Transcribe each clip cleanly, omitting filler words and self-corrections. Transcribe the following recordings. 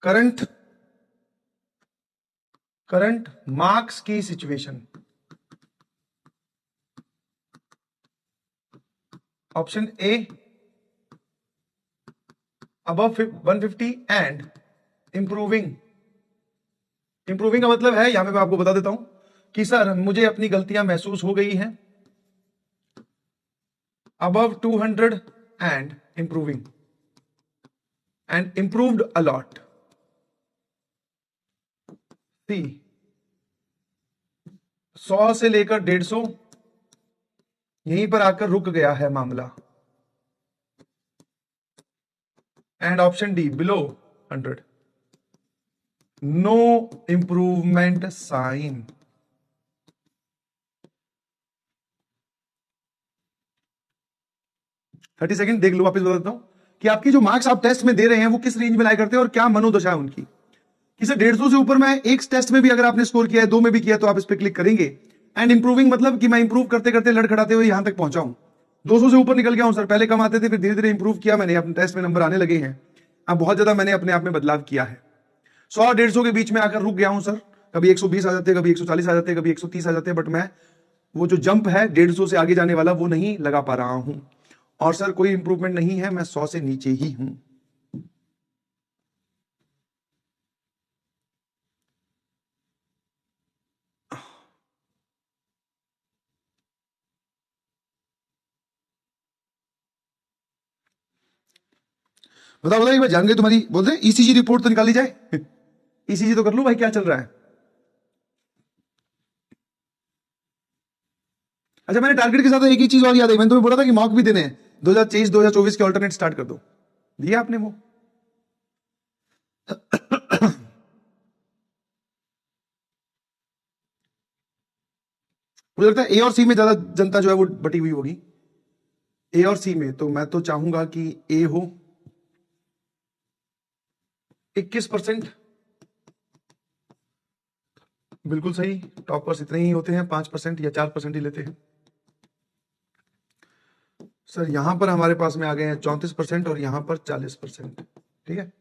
Current marks की situation. Option A above 150 and improving. Improving का मतलब है, यहां पे मैं आपको बता देता हूं कि सर मुझे अपनी गलतियां महसूस हो गई हैं, above 200 and improving and improved a lot. सी 100 से लेकर 150 यहीं पर आकर रुक गया है मामला। And option D below 100 no improvement sign. Thirty second देख लो, वापस बता देता हूं कि आपकी जो मार्क्स आप टेस्ट में दे रहे हैं वो किस रेंज में लाया करते हैं और क्या मनोदशा है उनकी। किसी 150 से ऊपर में एक टेस्ट में भी अगर आपने स्कोर किया है, 2 में भी किया तो आप इस पर क्लिक करेंगे। एंड इंप्रूविंग मतलब कि मैं इंप्रूव करते करते लड़खड़ाते हुए यहां तक पहुंचा हूं, 200 से ऊपर निकल गया हूं सर। पहले कम आते थे, फिर धीरे धीरे इंप्रूव किया मैंने, अपने टेस्ट में नंबर आने लगे हैं। अब बहुत ज्यादा मैंने अपने आप में बदलाव किया है। 100-150 के बीच में आकर रुक गया हूं सर। कभी 120 आ जाते हैं, कभी 140 आ जाते हैं, कभी 130 आ जाते हैं, बट मैं वो जो जंप है 150 से आगे जाने वाला वो नहीं लगा पा रहा हूं। और सर कोई इंप्रूवमेंट नहीं है, मैं 100 से नीचे ही हूं। बताओ बताओ, एक बार जान गए तुम्हारी, बोल रहे ईसीजी रिपोर्ट तो निकाली जाए। ईसीजी तो कर लो भाई, क्या चल रहा है। अच्छा, मैंने टारगेट के साथ एक ही चीज और याद है, मैंने तुम्हें बोला था कि मॉक भी देने हैं 2023-2024 के, ऑल्टरनेट स्टार्ट कर दो, दिया आपने वो। मुझे लगता है ए और सी में ज्यादा जनता जो है वो बटी हुई होगी, ए और सी में। तो मैं तो चाहूंगा कि ए हो 21%, बिल्कुल सही। टॉपर्स इतने ही होते हैं, 5% या 4% ही लेते हैं। सर यहां पर हमारे पास में आ गए हैं 34% और यहां पर 40%। ठीक है,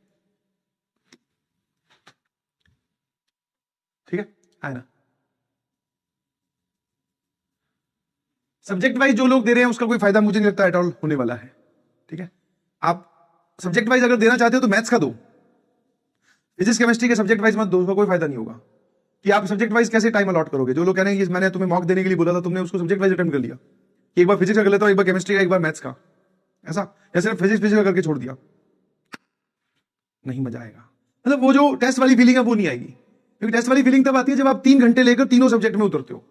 ठीक है, है ना। सब्जेक्ट वाइज जो लोग दे रहे हैं उसका कोई फायदा मुझे नहीं लगता एट ऑल होने वाला है। ठीक है, आप सब्जेक्ट वाइज अगर देना चाहते हो तो मैथ्स का दो, फिजिक्स केमिस्ट्री के सब्जेक्ट वाइज मत दो, उसका कोई फायदा नहीं होगा। कि आप सब्जेक्ट वाइज कैसे टाइम अलॉट करोगे। जो लोग कह रहे हैं कि मैंने तुम्हें मॉक देने के लिए बोला था, तुमने उसको सब्जेक्ट वाइज अटेम्प्ट कर लिया कि एक बार फिजिक्स का कर लेता हूं, एक बार केमिस्ट्री का, एक बार मैथ्स का, ऐसा, या सिर्फ फिजिक्स का करके छोड़ दिया, नहीं मजा आएगा। मतलब वो जो टेस्ट वाली फीलिंग है वो नहीं आएगी, क्योंकि टेस्ट वाली फीलिंग तब आती है जब आप 3 घंटे लेकर तीनों सब्जेक्ट में उतरते हो।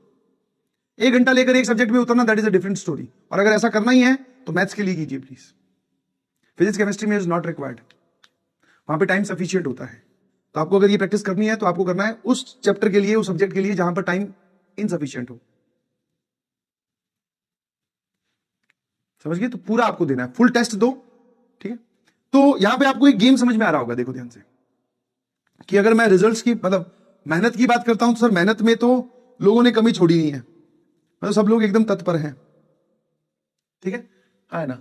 1 घंटा लेकर एक सब्जेक्ट में उतरना, that is a different story. और अगर ऐसा करना ही है तो मैथ्स के लिए कीजिए प्लीज। फिजिक्स केमिस्ट्री में इज नॉट रिक्वायर्ड, वहां पे टाइम सफिशियंट होता है। तो आपको अगर ये प्रैक्टिस करनी है तो आपको करना है उस चैप्टर के लिए, उस सब्जेक्ट के लिए जहां पर टाइम इनसफिशियंट हो। समझ गए, तो पूरा आपको देना है, फुल टेस्ट दो। ठीक है, तो यहां पे आपको एक गेम समझ में आ रहा होगा, देखो ध्यान से, कि अगर मैं रिजल्ट्स की मतलब मेहनत की बात करता हूं तो सर मेहनत में तो लोगों ने कमी छोड़ी नहीं है, मतलब सब लोग एकदम तत्पर हैं। ठीक है ना।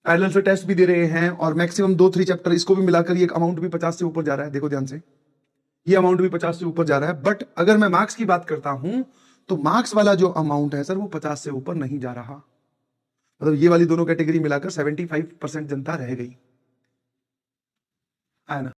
पैरेलल से टेस्ट भी दे रहे हैं और मैक्सिमम 2-3 चैप्टर, इसको भी मिलाकर ये अमाउंट भी 50 से ऊपर जा रहा है। देखो ध्यान से, ये अमाउंट भी 50 से ऊपर जा रहा है। बट अगर मैं मार्क्स की बात करता हूं तो मार्क्स वाला जो अमाउंट है सर वो 50 से ऊपर नहीं जा रहा। मतलब ये वाली दोनों कैटेगरी मिलाकर 75% जनता रह गई, है ना।